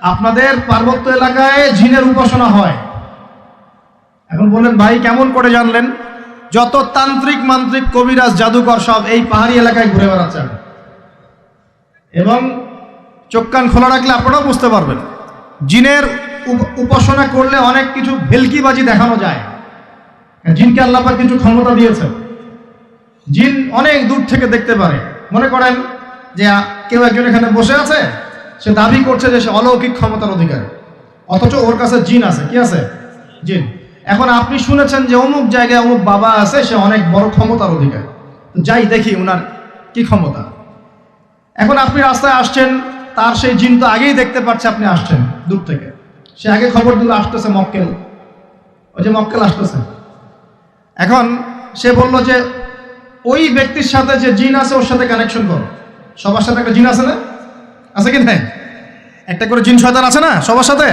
আপনাদের পার্বত্য এলাকায় জিনের উপাসনা হয়। এখন বললেন ভাই কেমন করে জানলেন? যত তান্ত্রিক মান্ত্রিক কবিরাজ জাদুকর সব এই পাহাড়ি এলাকায় ঘুরে বেড়াচ্ছেন, এবং চোখ কান খোলা রাখলে আপনারাও বুঝতে পারবেন জিনের উপাসনা করলে অনেক কিছু ভেলকিবাজি দেখানো যায়। জিনকে আল্লাহ পাক কিছু ক্ষমতা দিয়েছে। জিন অনেক দূর থেকে দেখতে পারে। মনে করেন যে কেউ একজন এখানে বসে আছে, সে দাবি করছে যে সে অলৌকিক ক্ষমতার অধিকারী, অথচ ওর কাছে জিন আছে। কি আছে? জিন। এখন আপনি শুনেছেন যে অমুক জায়গায় অমুক বাবা আছে, সে অনেক বড় ক্ষমতার অধিকারী, তো যাই দেখি ওনার কি ক্ষমতা। এখন আপনি রাস্তায় আসছেন, তার সেই জিন তো আগেই দেখতে পাচ্ছে আপনি আসছেন দূর থেকে, সে আগে খবর দিল আসতেছে মক্কেল, ওই যে মক্কেল আসতেছে। এখন সে বলল যে ওই ব্যক্তির সাথে যে জিন আছে ওর সাথে কানেকশন করো। সবার সাথে একটা জিন আছে না? আছে কি না? একটা করে জিন শয়তান আছে না সবার সাথে?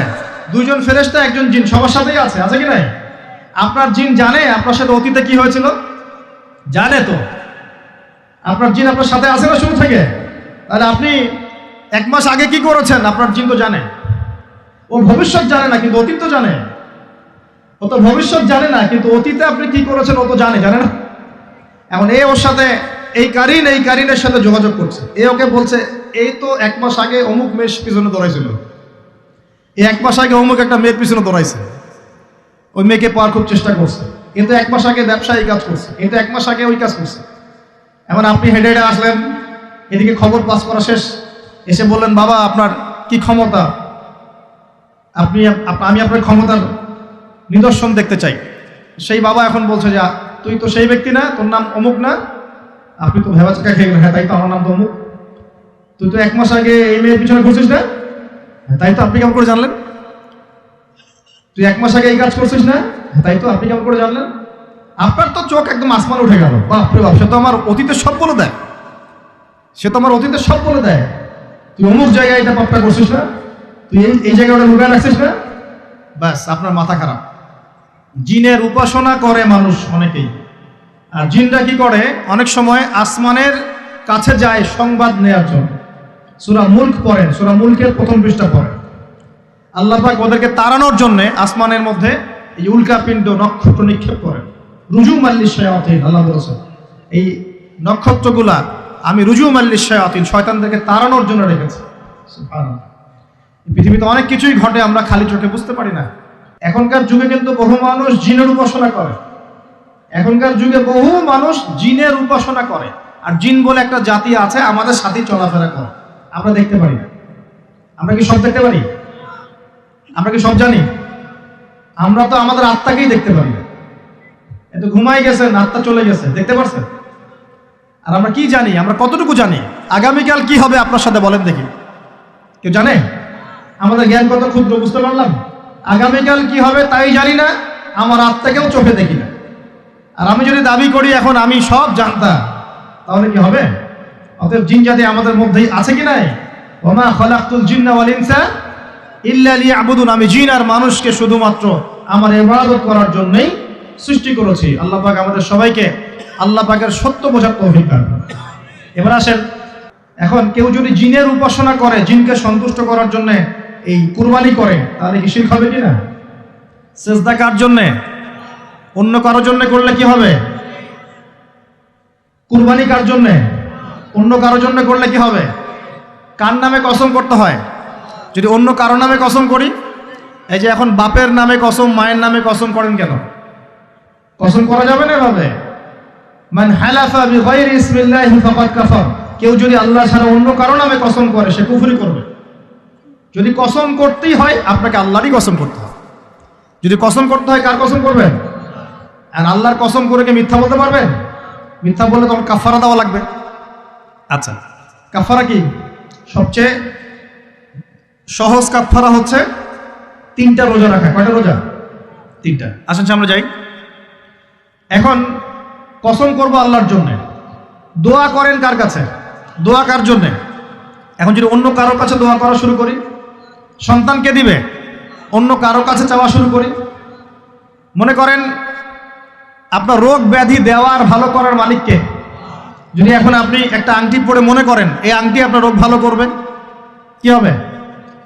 দুইজন ফেরেশতা একজন জিন সবার সাথেই আছে। আছে কি নাই? আপনার জিন জানে আপনার সাথে অতীতে কি হয়েছিল? জানে তো। আপনার জিন আপনার সাথে আছে না শুরু থেকে? তাহলে আপনি 1 মাস আগে কি করেছেন আপনার জিন তো জানে। ও ভবিষ্যৎ জানে না কিন্তু অতীত তো জানে। ও তো ভবিষ্যৎ জানে না কিন্তু অতীতে আপনি কি করেছেন ও তো জানে না? এখন এ ওর সাথে এই কারিনের সাথে যোগাযোগ করছে। এ ওকে বলছে এই তো 1 মাস আগে অমুক মেয়ের পিছনে দৌড়াইছিল, এই 1 মাস আগে অমুক একটা মেয়ের পিছনে দৌড়াইছে, ওই মেয়েকে পাওয়ার খুব চেষ্টা করছে, কিন্তু 1 মাস আগে ব্যবসায়ী কাজ করছে, কিন্তু 1 মাস আগে ওই কাজ করছে। এখন আপনি হেঁটে হেঁটে আসলেন, এদিকে খবর পাস করা শেষ, এসে বললেন বাবা আপনার কি ক্ষমতা, আমি আপনার ক্ষমতার নিদর্শন দেখতে চাই। সেই বাবা এখন বলছে যে তুই তো সেই ব্যক্তি না, তোর নাম অমুক না? আপনি তো ভেবা চাকা খেয়ে গেলেন, হ্যাঁ তাই তো, আমার নাম তো অমুক। তুই তো 1 মাস আগে এই মেয়ের পিছনে ঘুরছিস না? হ্যাঁ তাই তো, আপনি কেমন করে জানলেন? তুই 1 মাস আগে এই কাজ করছিস না? হ্যাঁ তাই তো, আপনি কেমন করে জানলেন? আপনার তো চোখ একদম আসমান উঠে গেল, বাপরে বাপ, সে তো আমার অতীতের সব বলে দেয়, তুই অমুক জায়গায় এটা পাপটা করছিস না, তুই এই জায়গায় ওটা লুকায় রাখছিস না, ব্যাস আপনার মাথা খারাপ। জিনের উপাসনা করে মানুষ অনেকেই। আর জিনরা কি করে? অনেক সময় আসমানের কাছে যায় সংবাদ নেওয়ার জন্য। সূরা মুলক পড়েন, সূরা মুলকের 1ম পৃষ্ঠা পড়েন। আল্লাহ পাক ওদেরকে তাড়ানোর জন্য আসমানের মধ্যে এই উল্কাপিণ্ড নক্ষত্র নিক্ষেপ করেন। রুজুম আল্লিশ শায়াতিন, আল্লাহ বলেছেন এই নক্ষত্রগুলা আমি রুজুম আল্লিশ শায়াতিন, শয়তানদেরকে তাড়ানোর জন্য রেখেছি। সুবহানাল্লাহ। পৃথিবীতে অনেক কিছুই ঘটে, আমরা খালি চোখে বুঝতে পারি না। এখনকার যুগে কিন্তু বহু মানুষ জিনের উপাসনা করে। আর জিন বলে একটা জাতি আছে আমাদের সাথে চলাফেরা করে, আমরা দেখতে পারি না। আমরা কি সব দেখতে পারি? আমরা কি সব জানি? আমরা তো আমাদের আত্মাকেই দেখতে পারি না। এত ঘুমাই গেছেন, আত্মা চলে গেছে, দেখতে পারছেন? আর আমরা কি জানি? আমরা কতটুকু জানি আগামীকাল কি হবে আপনার সাথে? বলেন দেখি, কেউ জানে? আমাদের জ্ঞান কত ক্ষুদ্র, বুঝতে পারলাম। আগামীকাল কি হবে তাই জানি না, আমার আত্মাকেও চোখে দেখি না। আর আমি যদি দাবি করি এখন আমি সব জানতাম, তাহলে কি হবে? অতএব জিন জাতি আমাদের মধ্যেই আছে কি নাই? ওমা খালাকতুল জিন্না ওয়াল ইনসা ইল্লা লিয়াবুদুন, আমি জিন আর মানুষকে শুধুমাত্র আমার ইবাদত করার জন্যই সৃষ্টি করেছি। আল্লাহ পাক আমাদের সবাইকে আল্লাহ পাকের সত্য বোঝার তৌফিক দান করুন। এবার আসেন, এখন কেউ যদি জিনের উপাসনা করে, জিনকে সন্তুষ্ট করার জন্য এই কুরবানি করে, তাহলে কি শিরক হবে কিনা? সেজদা কার জন্যে? অন্য কারোর জন্য করলে কি হবে? কুরবানি কার জন্যে? অন্য কারোর জন্য করলে কি হবে? কার নামে কসম করতে হয়? যদি অন্য কারো নামে কসম করি, এই যে এখন বাপের নামে কসম, মায়ের নামে কসম করেন কেন? কসম করা যাবে না এভাবে। মান হালাফা বিগাইরি ইসমিল্লাহি ফাকাদ কাফার, কেউ যদি আল্লাহ ছাড়া অন্য কারো নামে কসম করে সে কুফরি করবে। যদি কসম করতেই হয় আপনাকে আল্লাহরই কসম করতে হবে। যদি কসম করতে হয় কার কসম করবেন? আর আল্লাহর কসম করে কি মিথ্যা বলতে পারবেন? মিথ্যা বললে তখন কাফারা দেওয়া লাগবে। আচ্ছা, কাফারা কি? সবচেয়ে সহজ কাফারা হচ্ছে 3টা রোজা রাখা। কয়টা রোজা? 3টা। আসেন আমরা যাই। এখন কসম করবো আল্লাহর জন্যে, দোয়া করেন কার কাছে? দোয়া কার জন্যে? এখন যদি অন্য কারোর কাছে দোয়া করা শুরু করি, সন্তানকে দিবে, অন্য কারোর কাছে চাওয়া শুরু করি, মনে করেন আপনার রোগ ব্যাধি দেওয়ার ভালো করার মালিককে। যদি এখন আপনি একটা আংটি পরে মনে করেন এই আংটি আপনার রোগ ভালো করবে, কি হবে?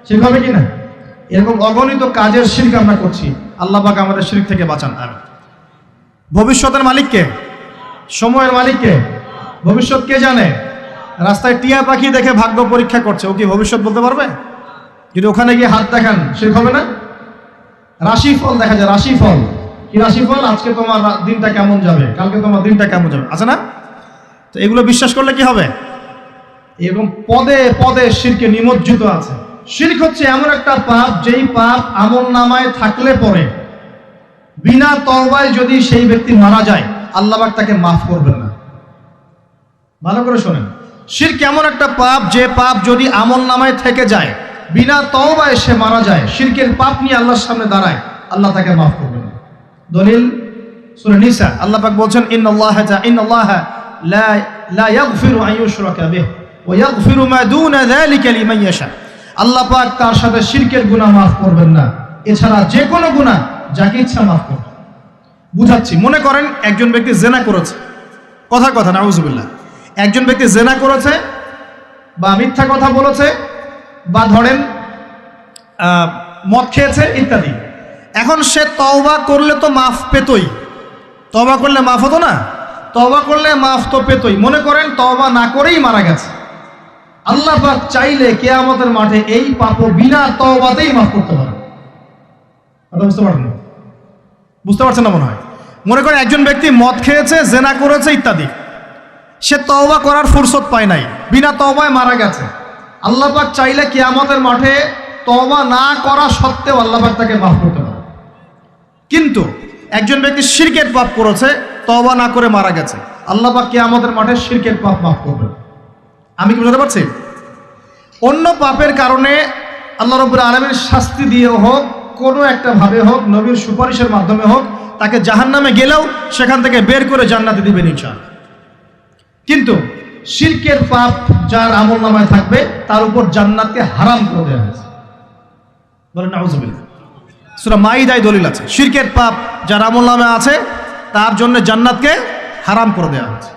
শিরক হবে কি না? এরকম অগণিত কাজের শিরক আমরা করছি। আল্লাহ পাক আমাদের শিরক থেকে বাঁচান। আমিন। ভবিষ্যতের মালিক কে? সময়ের মালিক কে? ভবিষ্যৎ কে জানে? রাস্তায় টিয়া পাখি দেখে ভাগ্য পরীক্ষা করছে, ও কি ভবিষ্যৎ বলতে পারবে? যদি ওখানে গিয়ে হাত দেখান শিরক হবে না? রাশিফল দেখা যায়, রাশিফল কি? রাশিফল আজকে তোমার দিনটা কেমন যাবে, কালকে তোমার দিনটা কেমন যাবে, আছে না? তো এগুলো বিশ্বাস করলে কি হবে? এরকম পদে পদে শিরকে নিমজ্জিত আছে। শিরক হচ্ছে এমন একটা পাপ, যেই পাপ আমলনামায় থাকলে পরে বিনা তওবায় যদি সেই ব্যক্তি মারা যায়, আল্লাহ পাক তাকে মাফ করবেন না। ভালো করে শোনেন, শিরক এমন একটা পাপ, যে পাপ যদি আমলনামায় থেকে যায়, বিনা তওবায় সে মারা যায়, শিরকের পাপ নিয়ে আল্লাহর সামনে দাঁড়ায়, আল্লাহ তাকে মাফ করবেন না। দলিল সূরা নিসা, আল্লাহ পাক বলছেন ইন্নাল্লাহা লা ইয়াগফিরু আন ইউশরাকা বিহি ওয়া ইয়াগফিরু মা দুনা যালিকা লিমান ইয়াশা। আল্লাহ পাক তার সাথে শিরকের গুনাহ মাফ করবেন না, এছাড়া যে কোনো গুনাহ যাকে ইচ্ছা মাফ করবেন। বুঝাচ্ছি, মনে করেন একজন ব্যক্তি জেনা করেছে, কথা নাউজুবিল্লাহ, একজন ব্যক্তি জেনা করেছে বা মিথ্যা কথা বলেছে বা ধরেন মদ খেয়েছে ইত্যাদি। এখন সে তওবা করলে তো মাফ পেতই, তওবা করলে মাফ হতো না? তওবা করলে মাফ তো পেতই। মনে করেন তওবা না করেই মারা গেছে, আল্লাহ পাক চাইলে কিয়ামতের মাঠে এই পাপ বিনা তওবাতেই মাফ করতে পারে। বুঝতে পারছেন না মনে হয়? মনে করেন একজন ব্যক্তি মদ খেয়েছে, জেনা করেছে ইত্যাদি, সে তওবা করার ফুরসত পায় নাই, বিনা তওবায় মারা গেছে। আল্লাহ পাক চাইলে কিয়ামতের মাঠে তওবা না করা সত্ত্বেও আল্লাহ পাক তাকে মাফ করতে পারে। কিন্তু একজন ব্যক্তি শিরকের পাপ করেছে, তওবা না করে মারা গেছে, আল্লাহ পাক কিয়ামতের মাঠে শিরকের পাপ মাফ করবেন। আমি কি বুঝতে পারছি? অন্য পাপের কারণে আল্লাহ রাব্বুল আলামিন শাস্তি দিয়ে হোক, কোনো একটা ভাবে হোক, নবীর সুপারিশের মাধ্যমে হোক, তাকে জাহান্নামে গেলেও সেখান থেকে বের করে জান্নাতে দিবেন ইনশাআল্লাহ। কিন্তু শিরকের পাপ যার আমলনামায় থাকবে, তার উপর জান্নাতকে হারাম করে দেওয়া হয়েছে। বলেন নাউজুবিল্লাহ। সূরা মাইদায় দলিল আছে, শিরকের পাপ যার আমলনামায় আছে তার জন্য জান্নাতকে হারাম করে দেওয়া হয়েছে।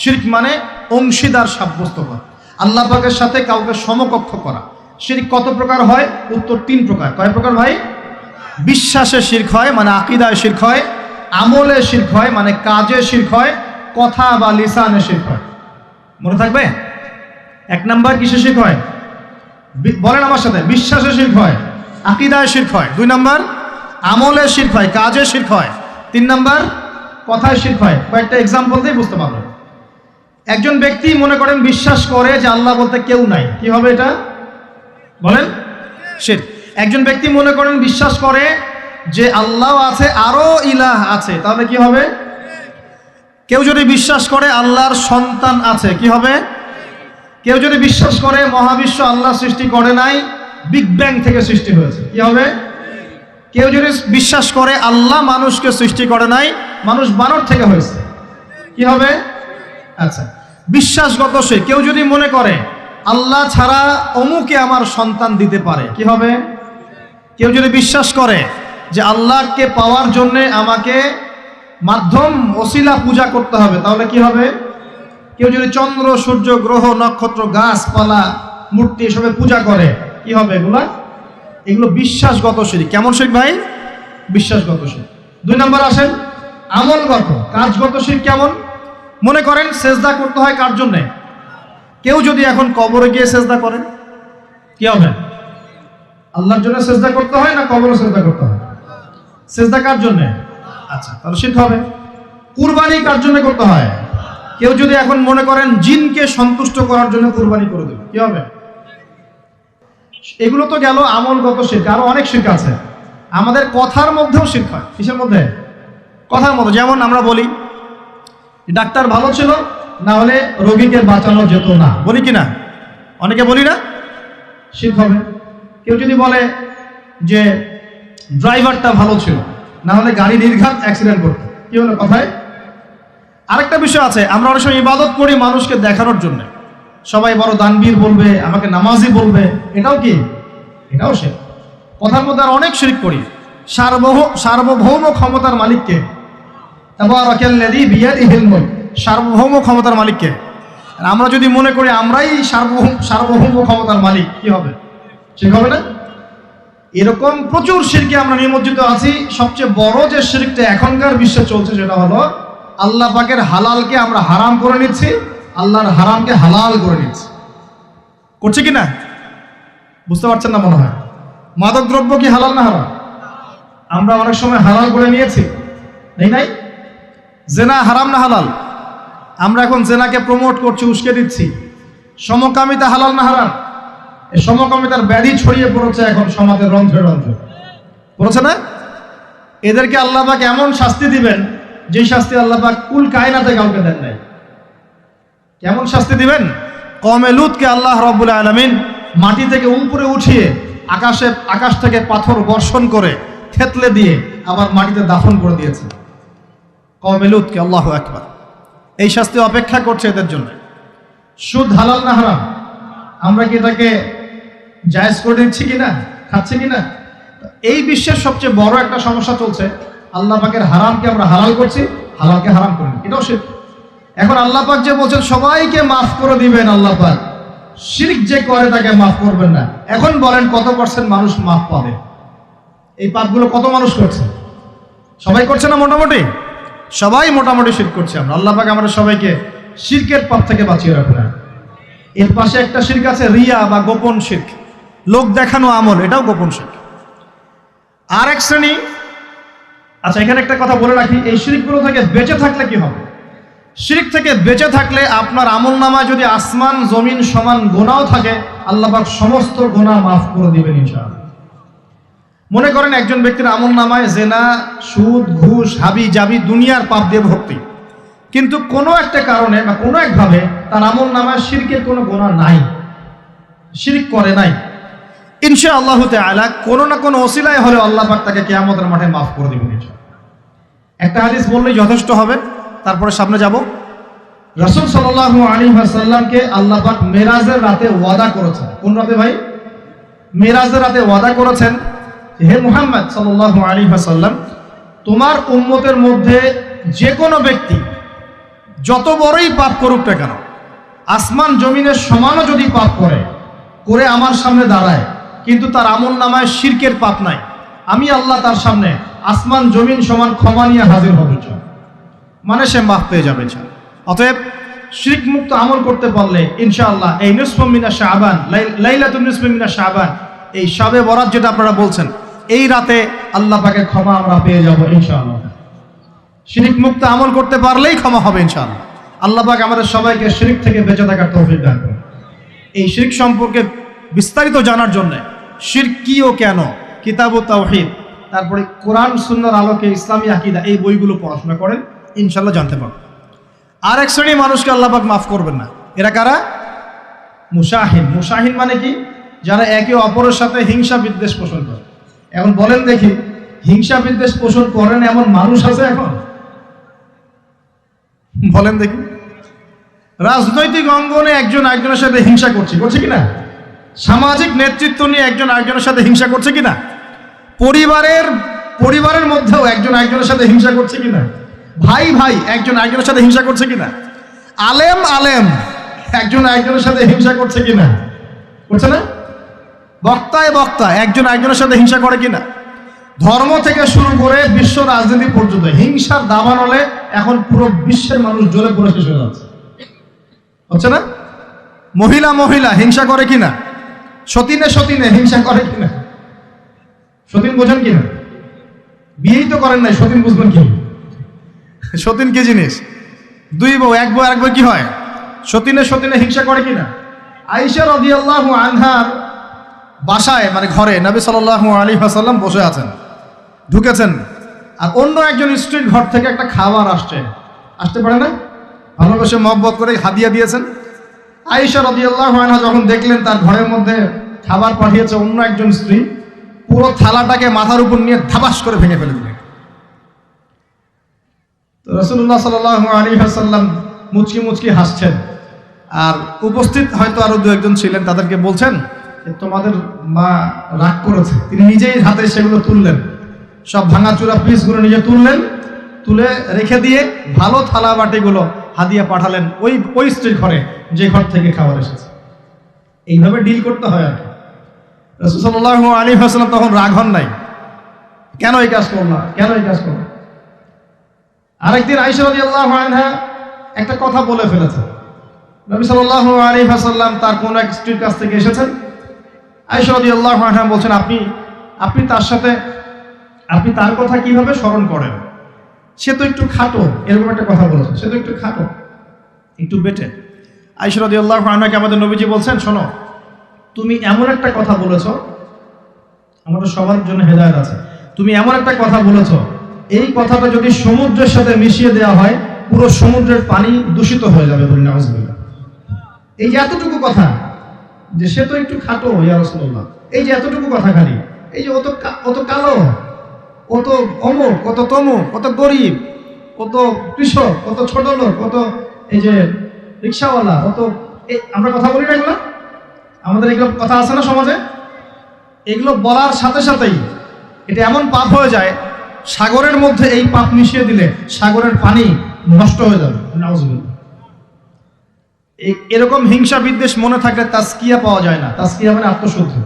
শিরক মানে অংশীদার সাব্যস্ত করা, আল্লাহ পাকের সাথে কাউকে সমকক্ষ করা। শিরক কত প্রকার হয়? উত্তর 3 প্রকার। কয় প্রকার ভাই? বিশ্বাসে শিরক হয়, মানে আকীদায় শিরক হয়, আমলে শিরক হয়, মানে কাজে শিরক হয়, কথা বা লিসানে শিরক হয়। মনে থাকবে? 1 নাম্বার কিসে শিরক হয়? বলেন আমার সাথে। বিশ্বাসে শিরক হয়, আকীদায় শিরক হয়। 2 নাম্বার আমলে শিরক হয়, কাজে শিরক হয়। 3 নাম্বার কথায় শিরক হয়। কয়েকটা এক্সাম্পল দিয়ে বুঝতে পারবেন। একজন ব্যক্তি মনে করেন বিশ্বাস করে যে আল্লাহ বলতে কেউ নাই, কি হবে এটা? বলেন শিরক। একজন ব্যক্তি মনে করেন বিশ্বাস করে যে আল্লাহ আছে, আরো ইলাহ আছে, তাহলে কি হবে? কেউ যদি বিশ্বাস করে আল্লাহর সন্তান আছে, কি হবে? কেউ যদি বিশ্বাস করে মহাবিশ্ব আল্লাহ সৃষ্টি করে নাই, বিগ ব্যাং থেকে সৃষ্টি হয়েছে, কি হবে? কেউ যদি বিশ্বাস করে আল্লাহ মানুষকে সৃষ্টি করে নাই, মানুষ বানর থেকে হয়েছে, কি হবে? আচ্ছা, বিশ্বাসগত সে। কেউ যদি মনে করে আল্লাহ ছাড়া অমুকে আমার সন্তান দিতে পারে, কি হবে? কেউ যদি বিশ্বাস করে যে আল্লাহকে পাওয়ার জন্য আমাকে মাধ্যম ওসিলা পূজা করতে হবে, তাহলে কি হবে? কেউ যদি চন্দ্র, সূর্য, গ্রহ, নক্ষত্র, গাছপালা, মূর্তি এসবে পূজা করে, কি হবে? এগুলো বিশ্বাসগত শিরক। কেমন শিরক ভাই? বিশ্বাসগত শিরক। 2 নাম্বার আসেন আমলগত, কাজগত শিরক। কেমন? মনে করেন সেজদা করতে হয় কার জন্য? কেউ যদি এখন কবরে গিয়ে সেজদা করে, কি হবে? আল্লাহর জন্য সেজদা করতে হয় না কবরে সেজদা করতে হয়? সেজদা কার জন্য? আচ্ছা, তাহলে শিরক হবে। কুরবানি কার জন্য করতে হয়? কেউ যদি এখন মনে করেন জিনকে সন্তুষ্ট করার জন্য কুরবানি করে দেবে, কি হবে? এগুলো তো গেল আমলগত শিরক। আরো অনেক শিরক আছে। আমাদের কথার মধ্যেও শিরক হয়। কিসের মধ্যে? কথার মধ্যে। যেমন আমরা বলি ডাক্তার ভালো ছিল, না হলে রোগীকে বাঁচানো যেত না, বলি কি না? অনেকে বলি না? শিরক হবে। কেউ যদি বলে যে ড্রাইভারটা ভালো ছিল, না হলে গাড়ি নির্ঘাত অ্যাক্সিডেন্ট করতো, কি হলো কথায়? আরেকটা বিষয় আছে, আমরা অনেক সময় ইবাদত করি মানুষকে দেখানোর জন্য, সবাই বড় দানবীর বলবে, আমাকে নামাজি বলবে, এটাও কি? এটাও শিরক। কথার মধ্যে আর অনেক শিরক করি। সার্বভৌম ক্ষমতার মালিককে, তাবারাকাল্লাযী বিয়াদিহিল মুলক, সার্বভৌম ক্ষমতার মালিককে। আমরা যদি মনে করি আমরাই সার্বভৌম ক্ষমতার মালিক, কি হবে? ঠিক হবে না? এরকম প্রচুর শিরকে আমরা নিমজ্জিত আছি। সবচেয়ে বড় যে শিরকটা এখনকার বিশ্বে চলছে সেটা হলো আল্লাহ পাকের হালালকে আমরা হারাম করে নিচ্ছি, আল্লাহর হারামকে হালাল করে নিচ্ছি। করছে কি না? বুঝতে পারছেন না মনে হয়। মাদক দ্রব্য কি হালাল না হারাম? আমরা অনেক সময় হালাল করে নিয়েছি, নাই? জেনা হারাম না হালাল? আমরা এখন জেনাকে প্রমোট করছি, উস্কে দিচ্ছি। সমকামিতা হালাল না হারাম? এই সমকামিতার ব্যাধি ছড়িয়ে পড়েছে এখন সমাজের রন্ধ্রে রন্ধ্রে, পড়েছে না? এদেরকে আল্লাহ পাক এমন শাস্তি দিবেন যে শাস্তি আল্লাহ পাক কুল কায়নাতে কাউকে দেন নাই। কেমন শাস্তি দিবেন? কওমে লূতকে আল্লাহ রাব্বুল আলামিন মাটি থেকে উপরে উঠিয়ে আকাশ থেকে পাথর বর্ষণ করে থেতলে দিয়ে আবার মাটিতে দাফন করে দিয়েছে কওমে লূতকে। আল্লাহু আকবার। এই শাস্তি অপেক্ষা করছে এদের জন্য। সুদ হালাল না হারাম? আমরা কি এটাকে জায়েজ করে দিচ্ছি কিনা, খাচ্ছি কিনা? এই বিশ্বের সবচেয়ে বড় একটা সমস্যা চলছে, আল্লাহ পাকের হারামকে আমরা হালাল করছি, হালালকে হারাম করি। এটাও শিরক। এখন আল্লাহ পাক যে বলছেন সবাইকে মাফ করে দিবেন, আল্লাহ পাক শিরক যে করে তাকে মাফ করবেন না। এখন বলেন কত পার্সেন্ট মানুষ মাফ পাবে? এই পাপগুলো কত মানুষ করছে? সবাই করছে না? মোটামুটি সবাই মোটামুটি শিরক করছে। আমরা আল্লাহ পাক আমাদের সবাইকে শিরকের পাপ থেকে বাঁচিয়ে রাখুন। এর পাশে একটা শিরক আছে রিয়া বা গোপন শিরক, লোক দেখানো আমল, এটাও গোপন শিরক। আর এক শ্রেণী। আচ্ছা, এখানে একটা কথা বলে রাখি, এই শিরকগুলো থেকে বেঁচে থাকলে কি হবে? শিরক থেকে বেঁচে থাকলে আপনার আমল নামায় যদি আসমান জমিন সমান গুনাহও থাকে, আল্লাহ পাক সমস্ত গুনাহ মাফ করে দিবেন ইনশাআল্লাহ। মনে করেন একজন ব্যক্তির আমল নামায় জেনা, সুদ, ঘুষ, হাবি জাবি দুনিয়ার পাপ দিয়ে ভর্তি, কিন্তু কোনো একটা কারণে বা কোনো একভাবে তার আমল নামায় শিরকের কোনো গুনাহ নাই, শিরক করে নাই। ইনশাআল্লাহ তাআলা কোনো না কোনো ওসিলায় হলে আল্লাহ পাক তাকে কিয়ামতের মাঠে মাফ করে দিবেন ইনশাআল্লাহ। একটা হাদিস বললেই যথেষ্ট হবে, তারপরে সামনে যাব। রাসূল সাল্লাল্লাহু আলাইহি ওয়াসাল্লামকে আল্লাহ পাক মেরাজের রাতে ওয়াদা করেছেন। কোন রাতে ভাই? মেরাজের রাতে ওয়াদা করেছেন, হে মুহাম্মদ সাল্লাল্লাহু আলাইহি ওয়াসাল্লাম, তোমার উম্মতের মধ্যে যে কোনো ব্যক্তি যত বড়ই পাপ করুক না কেন, আসমান জমিনের সমানও যদি পাপ করে আমার সামনে দাঁড়ায়, কিন্তু তার আমল নামায় শিরকের পাপ নাই, আমি আল্লাহ তার সামনে আসমান জমিন সমান ক্ষমা নিয়ে হাজির হব, মানে সে মাফ পেয়ে যাবে। অতএব শিরক মুক্ত আমল করতে পারলে ইনশাআল্লাহ এই নিসফু মিনা শাবান, লাইলাতুন নিসফি মিনা শাবান, এই শবে বরাত যেটা আপনারা বলছেন, এই রাতে আল্লাহ পাকের ক্ষমা আমরা পেয়ে যাব ইনশাআল্লাহ। শিরক মুক্ত আমল করতে পারলেই ক্ষমা হবে ইনশাআল্লাহ। আল্লাহ পাক আমাদের সবাইকে শিরক থেকে বেঁচে থাকার তৌফিক দান করুন। এই শিরক সম্পর্কে বিস্তারিত জানার জন্য শিরক কি ও কেন, কিতাব ও তাওহীদ, তারপরে কোরআন সুন্নাহর আলোকে ইসলামী আকীদা, এই বইগুলো পড়াশোনা করেন, ইনশাআল্লাহ জানতে পারবেন। আর এক শ্রেণী মানুষকে আল্লাহ পাক মাফ করবেন না। এরা কারা? মুশাহিন। মুশাহিন মানে কি? যারা একে অপরের সাথে হিংসা বিদ্বেষ পোষণ করে। এখন বলেন দেখি, হিংসা বিদ্বেষ পোষণ করেন এমন মানুষ আছে এখন? বলেন দেখি। রাজনৈতিক অঙ্গনে একজন আরেকজনের সাথে হিংসা করছে কিনা? সামাজিক নেতৃত্ব নিয়ে একজন আরেকজনের সাথে হিংসা করছে কিনা? পরিবারের মধ্যেও একজন আরেকজনের সাথে হিংসা করছে কিনা? ভাই একজন আরেকজনের সাথে হিংসা করছে কিনা? আলেম একজন আরেকজনের সাথে হিংসা করছে কিনা? করছে না? বক্তা একজন আরেকজনের সাথে হিংসা করে কিনা? ধর্ম থেকে শুরু করে বিশ্ব রাজনীতি পর্যন্ত হিংসার দাবানলে এখন পুরো বিশ্বের মানুষ জ্বলে পড়ে শেষ হয়ে যাচ্ছে, হচ্ছে না? মহিলা হিংসা করে কিনা? সতীনে হিংসা করে কিনা? সতীন বোঝেন কিনা? বিয়েই তো করেন নাই, সতীন বুঝবেন কি? সতীন কি জিনিস? দুই বউ, এক বউ কি হয়? সতীনে হিংসা করে কিনা? আয়েশা রাদিয়াল্লাহু আনহার বাসায়, মানে ঘরে নবী সাল্লাল্লাহু আলাইহি ওয়াসাল্লাম বসে আছেন, ঢুকেছেন, আর অন্য একজন স্ত্রীর ঘর থেকে একটা খাবার আসতে পারে না, ভালোবেসে মহব্বত করে হাদিয়া দিয়েছেন। আয়েশা রাদিয়াল্লাহু আনহা যখন দেখলেন তার ঘরের মধ্যে খাবার পাঠিয়েছে অন্য একজন স্ত্রী, পুরো থালাটাকে মাথার উপর নিয়ে ধাবাস করে ভেঙে ফেলে দিলেন। তো রাসূলুল্লাহ সাল্লাল্লাহু আলাইহি ওয়াসাল্লাম মুচকি হাসছেন, আর উপস্থিত হয়তো আরো দু একজন ছিলেন, তাদেরকে বলছেন তোমাদের মা রাগ করেছে। তিনি নিজেই হাতে সেগুলো তুললেন, সব ভাঙাচুরা পিসগুলো নিজে তুলে রেখে দিয়ে ভালো থালা বাটিগুলো হাদিয়া পাঠালেন ওই স্ত্রীর ঘরে, যে ঘর থেকে খাবার এসেছে। এইভাবে ডিল করতে হয় আর কি। রাসূল সাল্লাল্লাহু আলাইহি ওয়াসাল্লাম তখন রাগ হন নাই, কেন এই কাজ করলা, কেন এই কাজ করলা। আরেকদিন আয়েশা রাদিয়াল্লাহু আনহা একটা কথা বলে ফেলেছে। নবী সাল্লাল্লাহু আলাইহি ওয়াসাল্লাম তার কোন এক স্ত্রীর কাছ থেকে এসেছেন। আয়েশা রাদিয়াল্লাহু আনহা বলছেন, আপনি তার সাথে আপনি তার কথা কিভাবে স্মরণ করেন, সে তো একটু খাটো, এরকম একটা কথা বলেছেন, সে তো একটু খাটো, একটু বেটে। আয়েশা রাদিয়াল্লাহু আনহাকে আমাদের নবীজি বলছেন, শোনো, তুমি এমন একটা কথা বলেছো, আমাদের সবার জন্য হেদায়েত আছে, তুমি এমন একটা কথা বলেছো, এই কথাটা যদি সমুদ্রের সাথে মিশিয়ে দেওয়া হয় পুরো সমুদ্রের পানি দূষিত হয়ে যাবে, বলি নাউজুবিল্লাহ। এই যে এতটুকু কথা, যে সে তো একটু খাটো ইয়া রাসূলুল্লাহ, এই যে এতটুকু কথা খালি, এই যে অত কালো, কত অমুক, কত তমুক, কত গরিব, কত কৃষক, কত ছোট লোক, কত এই যে রিক্সাওয়ালা, কত আমরা কথা বলি না এগুলো, আমাদের এগুলো কথা আছে না সমাজে, এগুলো বলার সাথে সাথেই এটা এমন পাপ হয়ে যায়, সাগরের মধ্যে এই পাপ মিশিয়ে দিলে সাগরের পানি নষ্ট হয়ে যাবে, নাউজুবিল্লাহ। এরকম হিংসা বিদ্বেষ মনে থাকলে তাজকিয়া পাওয়া যায় না। তাজকিয়া মানে আত্মশুদ্ধি।